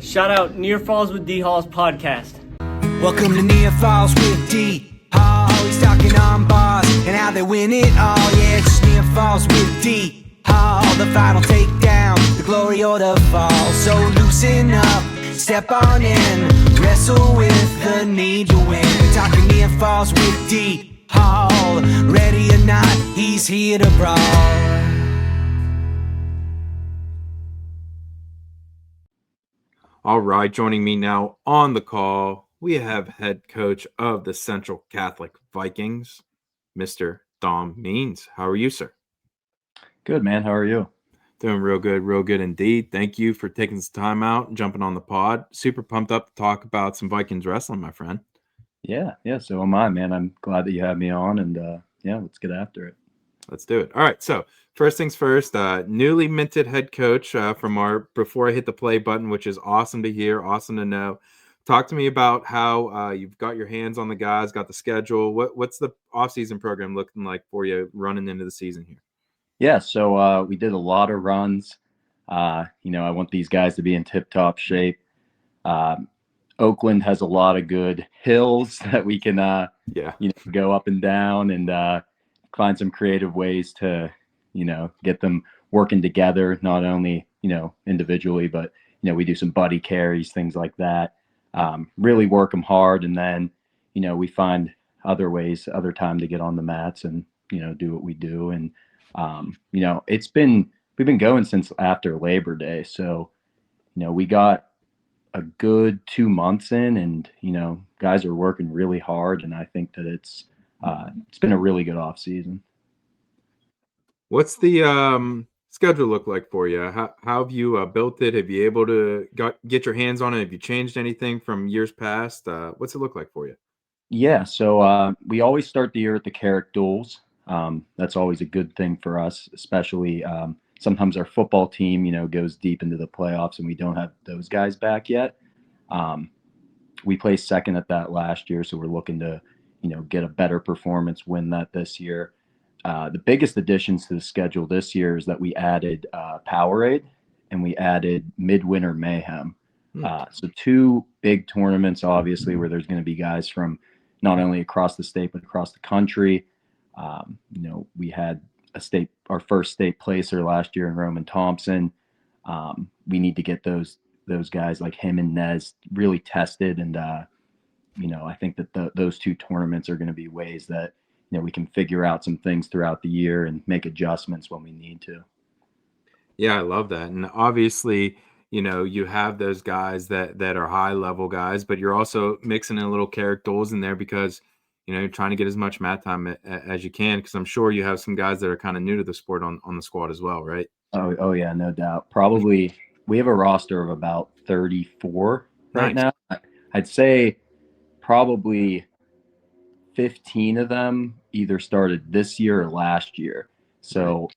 Shout out Near Falls with D Hall's podcast. Welcome to Near Falls with D Hall. He's talking on bars and how they win it all. Yeah, it's just Near Falls with D Hall. The final takedown, the glory or the fall. So loosen up, step on in, wrestle with the need to win. Talking Near Falls with D Hall. Ready or not, he's here to brawl. All right, joining me now on the call, we have head coach of the Central Catholic Vikings, Mr. Dom Means. How are you, sir? Good, man. How are you? Doing real good indeed. Thank you for taking some time out and jumping on the pod. Super pumped up to talk about some Vikings wrestling, my friend. Yeah, so am I, man. I'm glad that you had me on, and let's get after it. Let's do it. All right, so first things first, newly minted head coach from our Before I Hit the Play button, which is awesome to hear, awesome to know. Talk to me about how you've got your hands on the guys, got the schedule. What's the offseason program looking like for you running into the season here? Yeah, so we did a lot of runs. I want these guys to be in tip-top shape. Oakland has a lot of good hills that we can go up and down and find some creative ways to get them working together, not only individually, but we do some buddy carries, things like that. Really work them hard, and then we find other ways, other time to get on the mats and do what we do. And we've been going since after Labor Day, so we got a good 2 months in, and guys are working really hard, and I think that it's been a really good off season. What's the schedule look like for you? How have you built it? Have you able to get your hands on it? Have you changed anything from years past? What's it look like for you? Yeah, so we always start the year at the Carrick Duels. That's always a good thing for us, especially sometimes our football team, goes deep into the playoffs and we don't have those guys back yet. We placed second at that last year, so we're looking to, get a better performance, win that this year. The biggest additions to the schedule this year is that we added Powerade and we added Midwinter Mayhem. So 2 big tournaments, obviously, where there's going to be guys from not only across the state, but across the country. We had our first state placer last year in Roman Thompson. We need to get those guys like him and Nez really tested. And, I think that those 2 tournaments are going to be ways that, we can figure out some things throughout the year and make adjustments when we need to. Yeah, I love that. And obviously, you have those guys that are high level guys, but you're also mixing in a little Carrick Duels in there because, you're trying to get as much mat time as you can, because I'm sure you have some guys that are kind of new to the sport on the squad as well, right? Oh yeah, no doubt. Probably we have a roster of about 34 right now. I'd say probably 15 of them either started this year or last year. So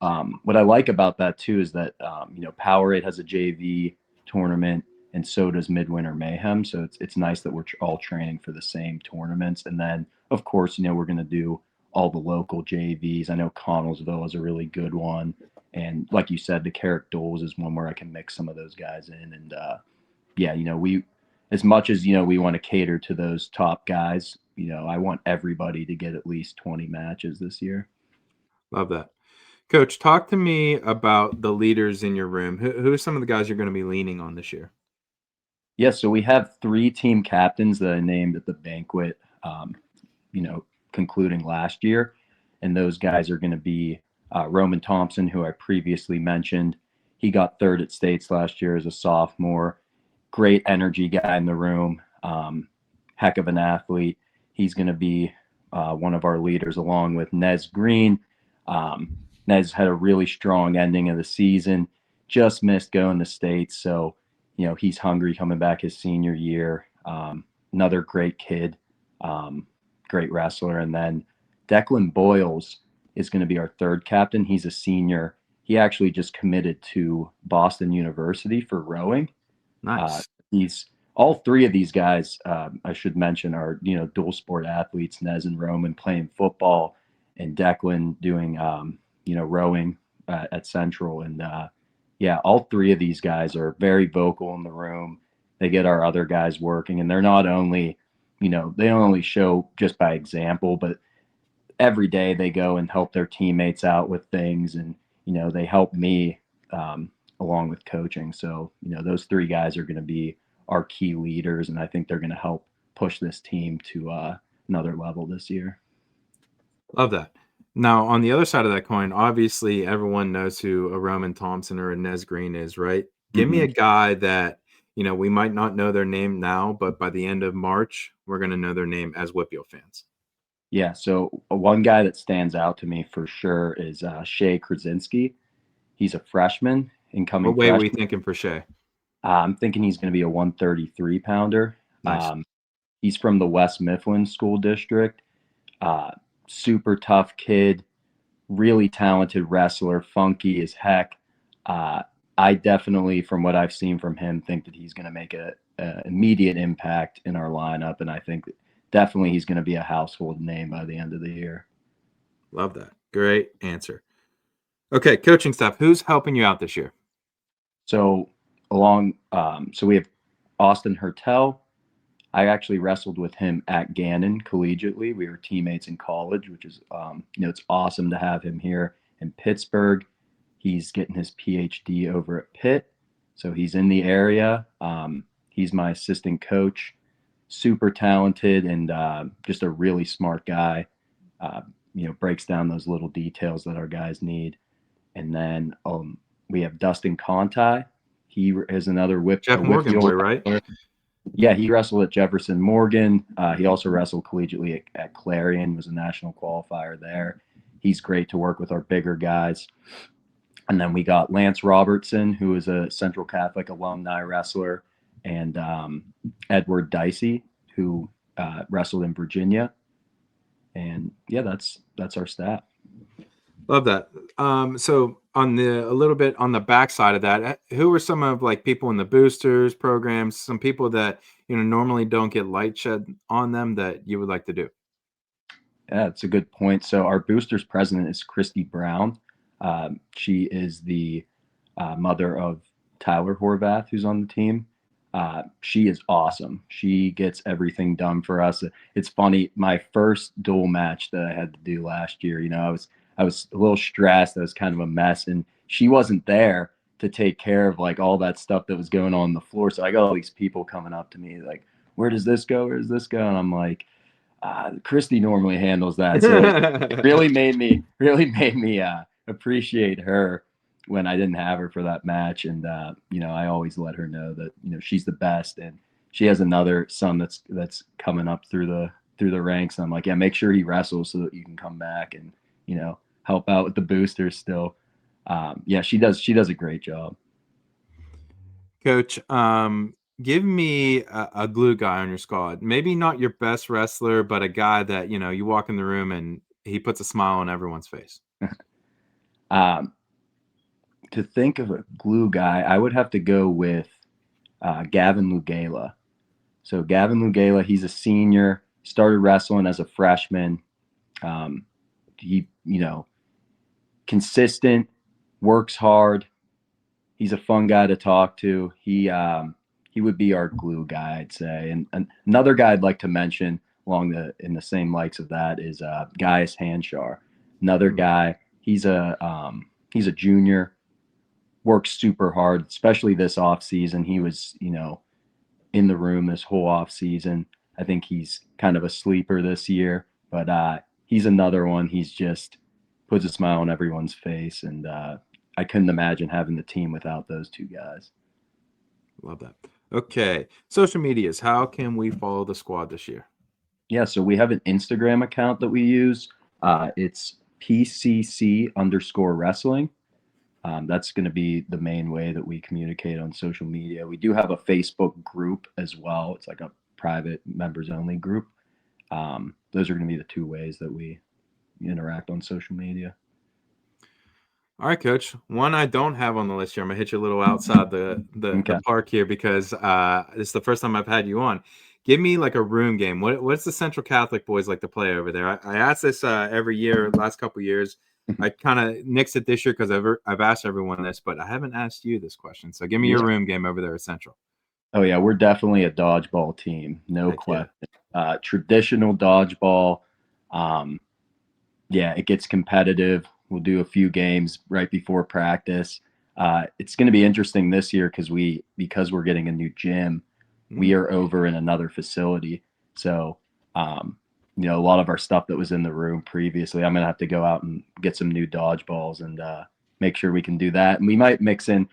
what I like about that too is that Powerade has a JV tournament, and so does Midwinter Mayhem. So it's nice that we're all training for the same tournaments. And then of course, we're going to do all the local JVs. I know Connellsville is a really good one. And like you said, the Carrick Duels is one where I can mix some of those guys in. And we, as much as, we want to cater to those top guys, I want everybody to get at least 20 matches this year. Love that. Coach, talk to me about the leaders in your room. Who are some of the guys you're going to be leaning on this year? Yeah, so we have 3 team captains that I named at the banquet, concluding last year. And those guys are going to be Roman Thompson, who I previously mentioned. He got 3rd at states last year as a sophomore. Great energy guy in the room. Heck of an athlete. He's going to be one of our leaders, along with Nez Green. Nez had a really strong ending of the season, just missed going to states. So, he's hungry coming back his senior year. Another great kid, great wrestler. And then Declan Boyles is going to be our 3rd captain. He's a senior. He actually just committed to Boston University for rowing. Nice. All 3 of these guys, I should mention, are, dual sport athletes. Nez and Roman playing football, and Declan doing, rowing at Central. And all 3 of these guys are very vocal in the room. they get our other guys working, and they're not only, they don't only show just by example, but every day they go and help their teammates out with things, and they help me along with coaching. So those three guys are going to be our key leaders, and I think they're going to help push this team to another level this year. Love that. Now, on the other side of that coin, obviously everyone knows who a Roman Thompson or a Nez Green is, right? Give me a guy that, we might not know their name now, but by the end of March, we're going to know their name as WPIAL fans. Yeah, so one guy that stands out to me for sure is Shea Krasinski. He's a freshman, incoming What way are we freshman. thinking for Shea? I'm thinking he's going to be a 133 pounder. Nice. He's from the West Mifflin School District. Super tough kid, really talented wrestler, funky as heck. I definitely, from what I've seen from him, think that he's going to make an immediate impact in our lineup, and I think definitely he's going to be a household name by the end of the year. Love that. Great answer. Okay, coaching staff. Who's helping you out this year? So so we have Austin Hertel. I actually wrestled with him at Gannon collegiately. We were teammates in college, which is, it's awesome to have him here in Pittsburgh. He's getting his PhD over at Pitt, so he's in the area. He's my assistant coach, super talented and just a really smart guy. Breaks down those little details that our guys need. And then we have Dustin Conti. He is another Jeff Morgan boy, right? Yeah, he wrestled at Jefferson Morgan. He also wrestled collegiately at Clarion, was a national qualifier there. He's great to work with our bigger guys. And then we got Lance Robertson, who is a Central Catholic alumni wrestler, and Edward Dicey, who wrestled in Virginia. And yeah, that's our staff. Love that. So a little bit on the backside of that, who are some of like people in the boosters programs, some people that normally don't get light shed on them that you would like to do? Yeah, it's a good point. So our boosters president is Christy Brown. She is the mother of Tyler Horvath, who's on the team. She is awesome. She gets everything done for us. It's funny. My first dual match that I had to do last year, I was a little stressed. I was kind of a mess, and she wasn't there to take care of like all that stuff that was going on the floor. So I got all these people coming up to me like, "Where does this go? Where does this go?" And I'm like, Christy normally handles that. So it really made me appreciate her when I didn't have her for that match. And I always let her know that she's the best, and she has another son that's coming up through the ranks. And I'm like, yeah, make sure he wrestles so that you can come back and help out with the boosters still. Yeah, she does a great job. Coach, give me a glue guy on your squad. Maybe not your best wrestler, but a guy that you walk in the room and he puts a smile on everyone's face. To think of a glue guy, I would have to go with Gavin Lugela. So Gavin Lugela, he's a senior, started wrestling as a freshman. He, consistent, works hard. He's a fun guy to talk to. He would be our glue guy, I'd say. And another guy I'd like to mention in the same likes of that is Gaius Hanshar. Another guy. He's a junior, works super hard, especially this off season. He was in the room this whole off season. I think he's kind of a sleeper this year, but he's another one. He's just puts a smile on everyone's face, and I couldn't imagine having the team without those two guys. Love that. Okay. Social medias. How can we follow the squad this year? Yeah, so we have an Instagram account that we use. It's PCC_wrestling. That's going to be the main way that we communicate on social media. We do have a Facebook group as well. It's like a private members only group. Those are going to be the two ways that we interact on social media. All right, Coach. One I don't have on the list here. I'm gonna hit you a little outside the park here because this is the first time I've had you on. Give me like a room game. What's the Central Catholic boys like to play over there? I ask this every year, last couple of years. I kind of nixed it this year because I've asked everyone this, but I haven't asked you this question. So give me your room game over there at Central. Oh yeah, we're definitely a dodgeball team, no Heck yeah. question. Traditional dodgeball. Um, yeah, it gets competitive. We'll do a few games right before practice. It's going to be interesting this year because we're getting a new gym. We Mm, are over in another facility, so a lot of our stuff that was in the room previously, I'm going to have to go out and get some new dodgeballs and make sure we can do that. And we mix in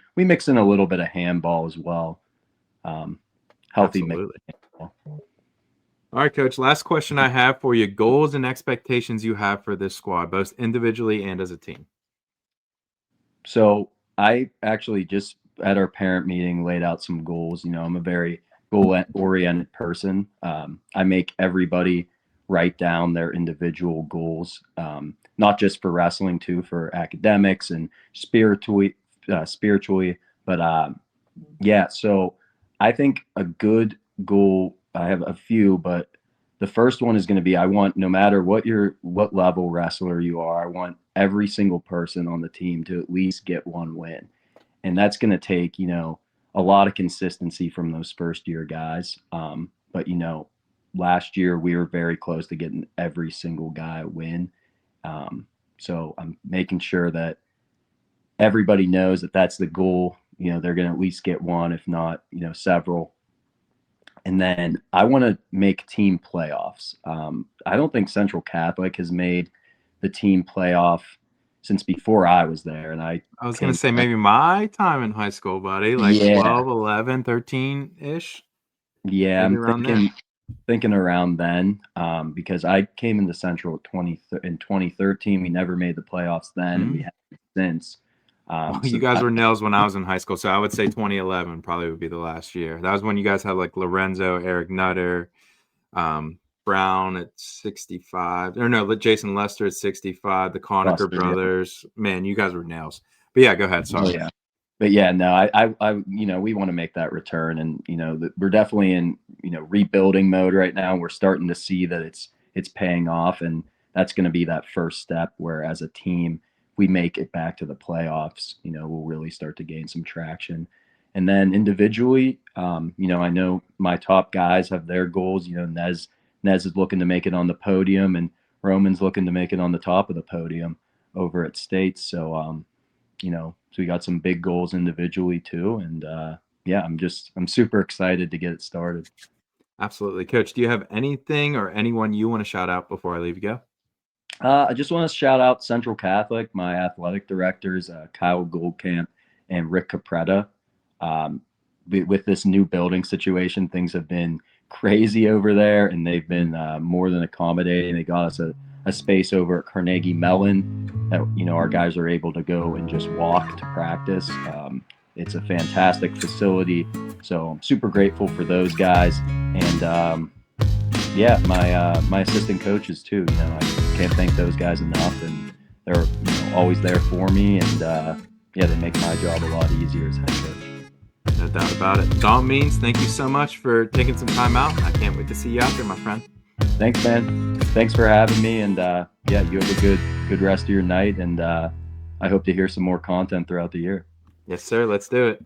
a little bit of handball as well. Um, Healthy mix. absolutely. All right, Coach. Last question I have for you: goals and expectations you have for this squad, both individually and as a team. So I actually just at our parent meeting laid out some goals. I'm a very goal oriented person. I make everybody write down their individual goals, not just for wrestling, too, for academics and spiritually. But yeah, so I think a good goal. I have a few, but the first one is going to be I want no matter what level wrestler you are, I want every single person on the team to at least get one win. And that's going to take, a lot of consistency from those first year guys. But last year we were very close to getting every single guy a win. So I'm making sure that everybody knows that that's the goal. They're going to at least get one, if not, several. And then I want to make team playoffs. I don't think Central Catholic has made the team playoff since before I was there. And I I was going came, to say maybe my time in high school, buddy, like yeah, 12, 11, 13-ish, yeah, maybe I'm around there. thinking around then because I came into Central in 2013. We never made the playoffs then, and we Mhm. haven't since. Well, you So guys were nails when I was in high school, so I would say 2011 probably would be the last year. That was when you guys had like Lorenzo, Eric Nutter, Brown at 65, or no, Jason Lester at 65, the Conacher Buster, yeah. brothers. Man, you guys were nails. But yeah, go ahead. Oh Sorry. yeah. But yeah, no, we want to make that return, and we're definitely in rebuilding mode right now. We're starting to see that it's paying off, and that's going to be that first step where, as a team, we make it back to the playoffs. We'll really start to gain some traction, and then individually, I know my top guys have their goals. Nez is looking to make it on the podium, and Roman's looking to make it on the top of the podium over at States. So so we got some big goals individually too. And yeah, I'm super excited to get it started. Absolutely. Coach, do you have anything or anyone you want to shout out before I leave you go? I just want to shout out Central Catholic, my athletic directors, Kyle Goldcamp and Rick Capretta. Um, with this new building situation, things have been crazy over there, and they've been more than accommodating. They got us a space over at Carnegie Mellon that our guys are able to go and just walk to practice. It's a fantastic facility, so I'm super grateful for those guys. And yeah, my assistant coaches too. I can't thank those guys enough, and they're always there for me. And yeah, they make my job a lot easier as head coach. No doubt about it. Dom Means, thank you so much for taking some time out. I can't wait to see you out there, my friend. Thanks, man. Thanks for having me. And yeah, you have a good rest of your night. And I hope to hear some more content throughout the year. Yes, sir. Let's do it.